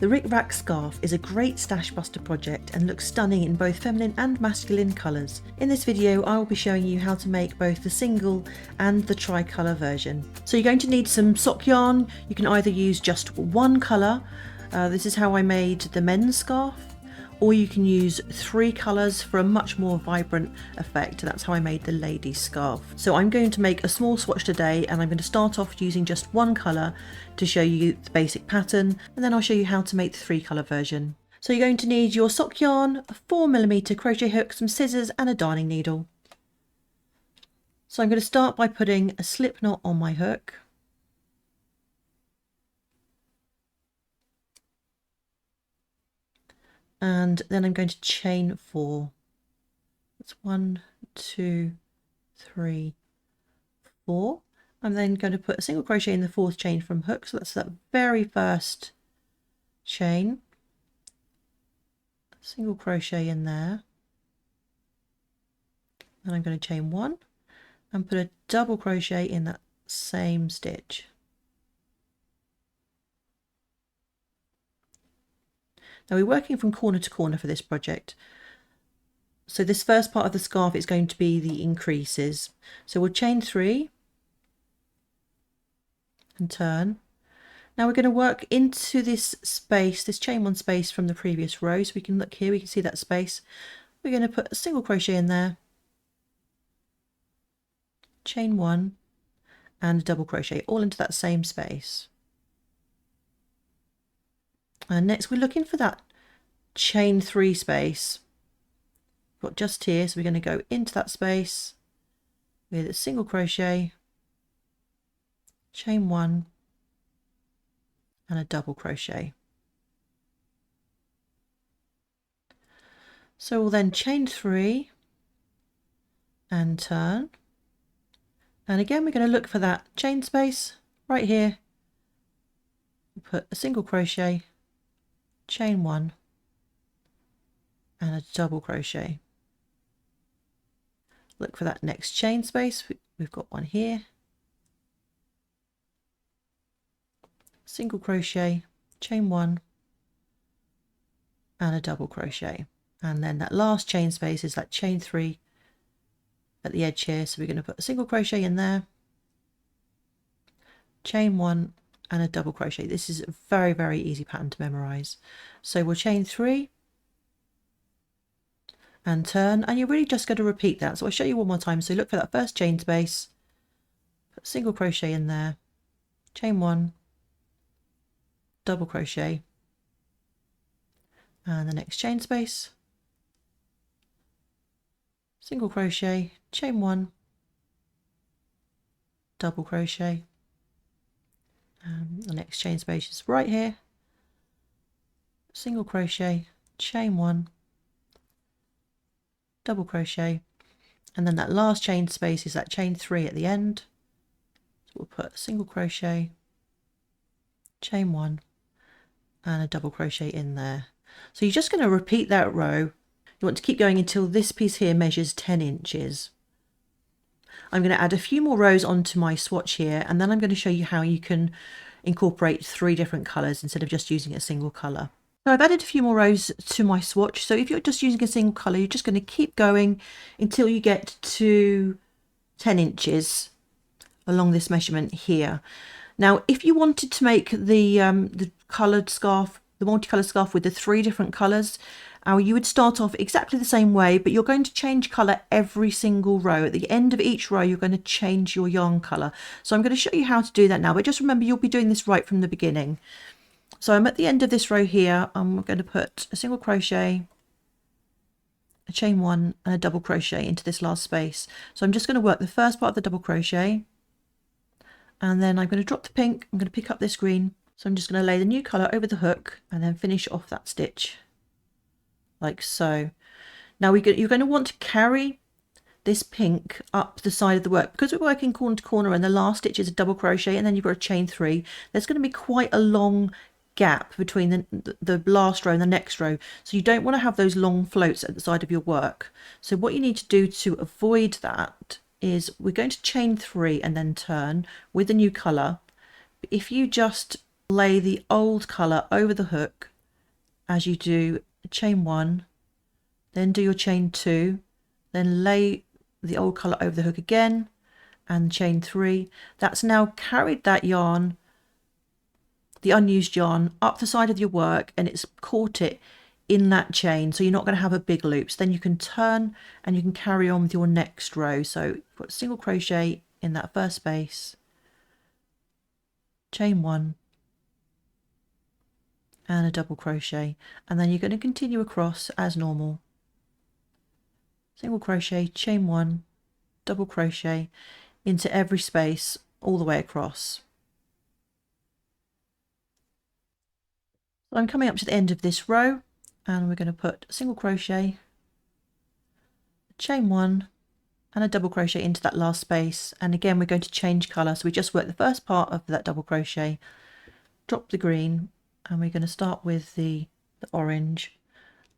The Rick Rack scarf is a great stash buster project and looks stunning in both feminine and masculine colours. In this video I will be showing you how to make both the single and the tricolour version. So you're going to need some sock yarn. You can either use just one colour, this is how I made the men's scarf, or you can use 3 colours for a much more vibrant effect. That's how I made the ladies scarf. So I'm going to make a small swatch today, and I'm going to start off using just one colour to show you the basic pattern, and then I'll show you how to make the 3 colour version. So you're going to need your sock yarn, a 4mm crochet hook, some scissors and a darning needle. So I'm going to start by putting a slip knot on my hook. And then I'm going to chain 4. That's 1, 2, 3, 4. I'm then going to put a single crochet in the 4th chain from hook. So that's that very first chain. Single crochet in there. Then I'm going to chain 1 and put a double crochet in that same stitch. Now we're working from corner to corner for this project. So this first part of the scarf is going to be the increases. So we'll chain 3 and turn. Now we're going to work into this space, this chain 1 space from the previous row. So we can look here, we can see that space. We're going to put a single crochet in there, chain 1 and a double crochet all into that same space. And next we're looking for that chain 3 space. Got just here, so we're going to go into that space with a single crochet, chain 1 and a double crochet. So we'll then chain 3 and turn. And again we're going to look for that chain space right here. Put a single crochet, chain 1 and a double crochet. Look for that next chain space. We've got one here, single crochet, chain 1 and a double crochet, and then that last chain space is that chain 3 at the edge here. So we're going to put a single crochet in there, chain 1 and a double crochet. This is a very, very easy pattern to memorize. So we'll chain 3 and turn, and you're really just going to repeat that. So I'll show you one more time. So look for that first chain space, put a single crochet in there, chain 1, double crochet, and the next chain space, single crochet, chain 1, double crochet. The next chain space is right here, single crochet, chain 1, double crochet, and then that last chain space is that chain 3 at the end. So we'll put a single crochet, chain 1 and a double crochet in there. So you're just going to repeat that row. You want to keep going until this piece here measures 10 inches. I'm going to add a few more rows onto my swatch here, and then I'm going to show you how you can incorporate 3 different colours instead of just using a single colour. So I've added a few more rows to my swatch. So if you're just using a single colour, you're just going to keep going until you get to 10 inches along this measurement here. Now, if you wanted to make the coloured scarf, the multicolour scarf with the 3 different colours, you would start off exactly the same way, but you're going to change colour every single row. At the end of each row, you're going to change your yarn colour. So I'm going to show you how to do that now, but just remember you'll be doing this right from the beginning. So I'm at the end of this row here. I'm going to put a single crochet, a chain 1 and a double crochet into this last space. So I'm just going to work the first part of the double crochet, and then I'm going to drop the pink. I'm going to pick up this green. So I'm just going to lay the new colour over the hook and then finish off that stitch like so. Now you're going to want to carry this pink up the side of the work, because we're working corner to corner and the last stitch is a double crochet and then you've got a chain 3. There's going to be quite a long gap between the last row and the next row, so you don't want to have those long floats at the side of your work. So what you need to do to avoid that is we're going to chain 3 and then turn with the new colour. If you just lay the old colour over the hook as you do chain 1, then do your chain 2, then lay the old colour over the hook again and chain 3. That's now carried that yarn, the unused yarn, up the side of your work, and it's caught it in that chain, so you're not going to have a big loop. So then you can turn and you can carry on with your next row. So put a single crochet in that first space, chain 1 and a double crochet, and then you're going to continue across as normal. Single crochet, chain 1, double crochet into every space all the way across. So I'm coming up to the end of this row, and we're going to put a single crochet, chain 1 and a double crochet into that last space, and again we're going to change colour. So we just work the first part of that double crochet, drop the green, and we're going to start with the orange.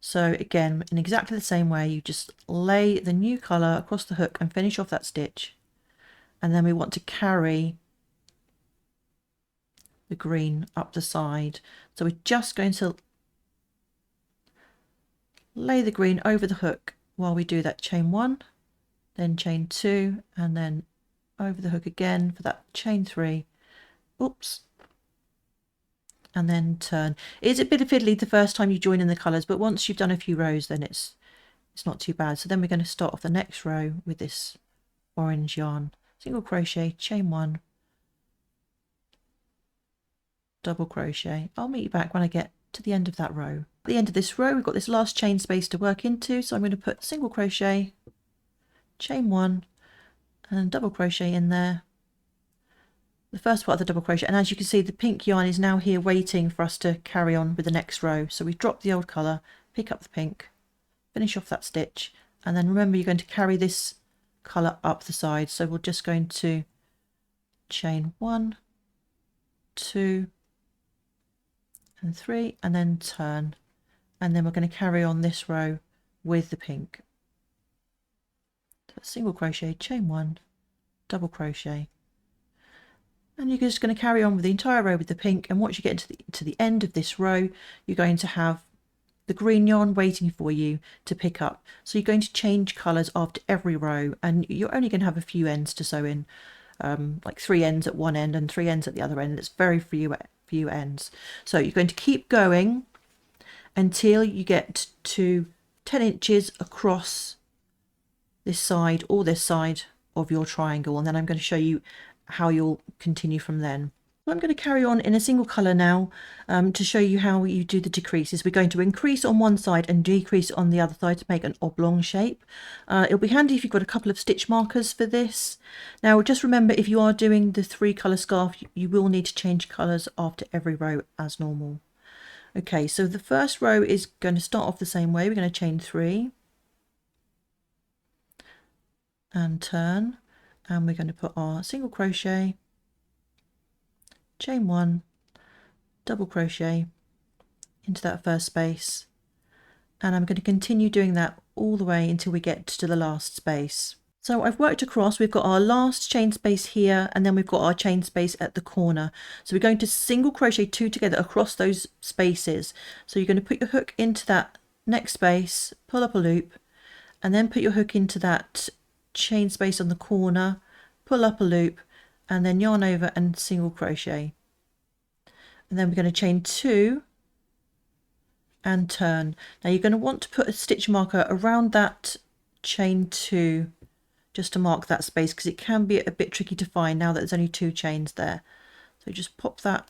So again, in exactly the same way, you just lay the new colour across the hook and finish off that stitch, and then we want to carry the green up the side. So we're just going to lay the green over the hook while we do that chain 1, then chain 2, and then over the hook again for that chain 3, oops, and then turn. It's a bit of fiddly the first time you join in the colours, but once you've done a few rows, then it's not too bad. So then we're going to start off the next row with this orange yarn, single crochet, chain 1, double crochet. I'll meet you back when I get to the end of that row. At the end of this row, we've got this last chain space to work into, so I'm going to put single crochet, chain 1 and double crochet in there, the first part of the double crochet, and as you can see, the pink yarn is now here waiting for us to carry on with the next row. So we drop the old colour, pick up the pink, finish off that stitch, and then remember you're going to carry this colour up the side. So we're just going to chain 1, 2 and 3, and then turn, and then we're going to carry on this row with the pink. So single crochet, chain 1, double crochet, and you're just going to carry on with the entire row with the pink. And once you get to the end of this row, you're going to have the green yarn waiting for you to pick up. So you're going to change colours after every row, and you're only going to have a few ends to sew in, like 3 ends at one end and 3 ends at the other end. It's very few ends. So you're going to keep going until you get to 10 inches across this side or this side of your triangle, and then I'm going to show you how you'll continue from then. So I'm going to carry on in a single colour now to show you how you do the decreases. We're going to increase on one side and decrease on the other side to make an oblong shape. It'll be handy if you've got a couple of stitch markers for this. Now just remember, if you are doing the 3 colour scarf, you will need to change colours after every row as normal. Okay, so the first row is going to start off the same way. We're going to chain 3 and turn, and we're going to put our single crochet, chain 1, double crochet into that first space, and I'm going to continue doing that all the way until we get to the last space. So I've worked across, we've got our last chain space here, and then we've got our chain space at the corner. So we're going to single crochet 2 together across those spaces. So you're going to put your hook into that next space, pull up a loop, and then put your hook into that chain space on the corner, pull up a loop, and then yarn over and single crochet. And then we're going to chain 2 and turn. Now you're going to want to put a stitch marker around that chain 2 just to mark that space, because it can be a bit tricky to find now that there's only 2 chains there. So just pop that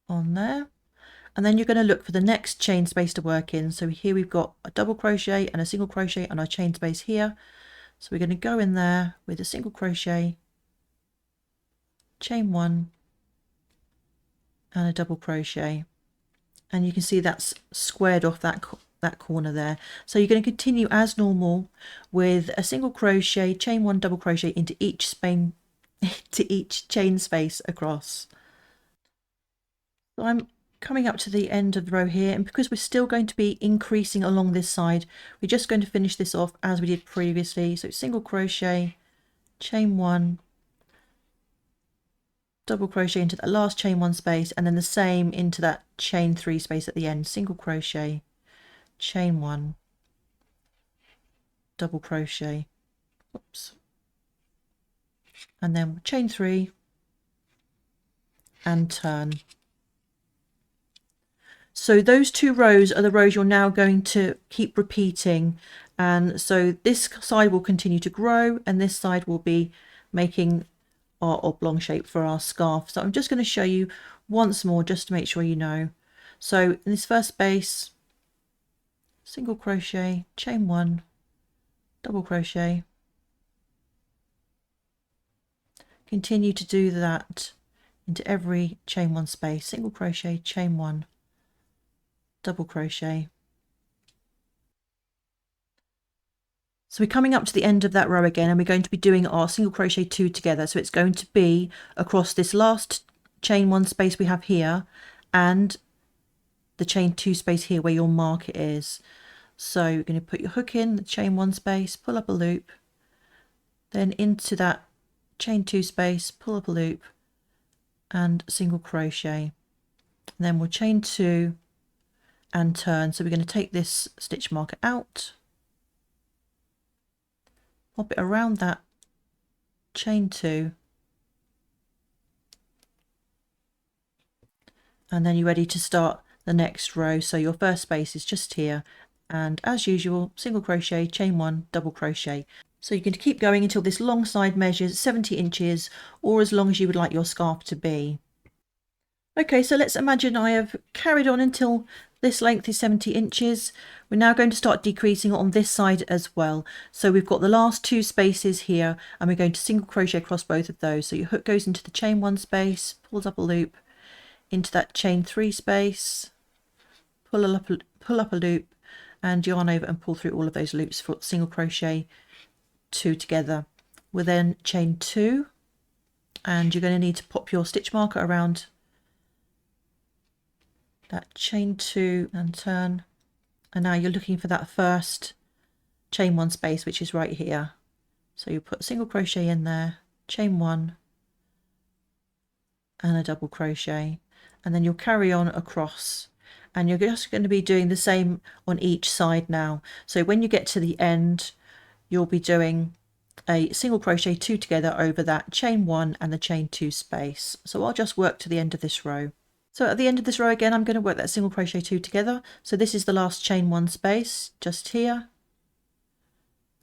on there, and then you're going to look for the next chain space to work in. So here we've got a double crochet and a single crochet and our chain space here. So we're going to go in there with a single crochet, chain 1 and a double crochet, and you can see that's squared off that corner there. So you're going to continue as normal with a single crochet, chain 1, double crochet into each chain space across. So I'm coming up to the end of the row here, and because we're still going to be increasing along this side, we're just going to finish this off as we did previously. So single crochet, chain 1, double crochet into that last chain 1 space, and then the same into that chain 3 space at the end, single crochet, chain 1, double crochet, oops, and then chain 3 and turn. So those 2 rows are the rows you're now going to keep repeating, and so this side will continue to grow and this side will be making our oblong shape for our scarf. So I'm just going to show you once more just to make sure you know. So in this first space, single crochet, chain 1, double crochet, continue to do that into every chain 1 space, single crochet, chain 1, double crochet. So we're coming up to the end of that row again, and we're going to be doing our single crochet 2 together. So it's going to be across this last chain 1 space we have here and the chain 2 space here where your marker is. So you're going to put your hook in the chain 1 space, pull up a loop, then into that chain 2 space, pull up a loop and single crochet, and then we'll chain 2 and turn. So we're going to take this stitch marker out, pop it around that chain 2, and then you're ready to start the next row. So your first space is just here, and as usual, single crochet, chain 1, double crochet. So you're going to keep going until this long side measures 70 inches, or as long as you would like your scarf to be. Okay, so let's imagine I have carried on until this length is 70 inches. We're now going to start decreasing on this side as well. So we've got the last 2 spaces here, and we're going to single crochet across both of those. So your hook goes into the chain 1 space, pulls up a loop, into that chain 3 space, pull up a loop, and yarn over and pull through all of those loops for single crochet 2 together. We'll then chain 2, and you're going to need to pop your stitch marker around that chain 2 and turn, and now you're looking for that first chain 1 space, which is right here. So you put a single crochet in there, chain 1 and a double crochet, and then you'll carry on across, and you're just going to be doing the same on each side now. So when you get to the end, you'll be doing a single crochet 2 together over that chain 1 and the chain 2 space. So I'll just work to the end of this row. So at the end of this row again, I'm going to work that single crochet 2 together. So this is the last chain 1 space just here,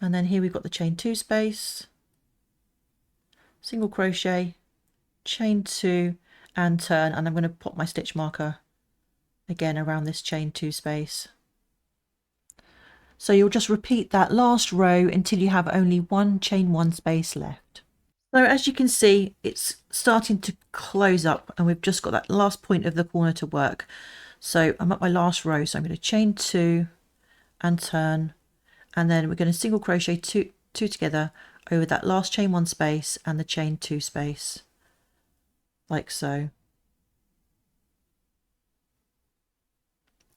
and then here we've got the chain 2 space, single crochet, chain 2 and turn, and I'm going to pop my stitch marker again around this chain 2 space. So you'll just repeat that last row until you have only 1 chain 1 space left. So as you can see, it's starting to close up, and we've just got that last point of the corner to work. So I'm at my last row, so I'm going to chain 2 and turn, and then we're going to single crochet 2 together over that last chain 1 space and the chain 2 space, like so.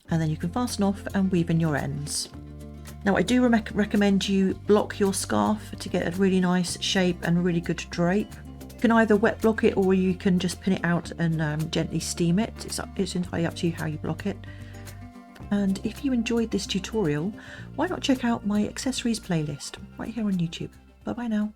And then you can fasten off and weave in your ends. Now I do recommend you block your scarf to get a really nice shape and really good drape. You can either wet block it, or you can just pin it out and gently steam it. It's entirely up to you how you block it. And if you enjoyed this tutorial, why not check out my accessories playlist right here on YouTube. Bye bye now.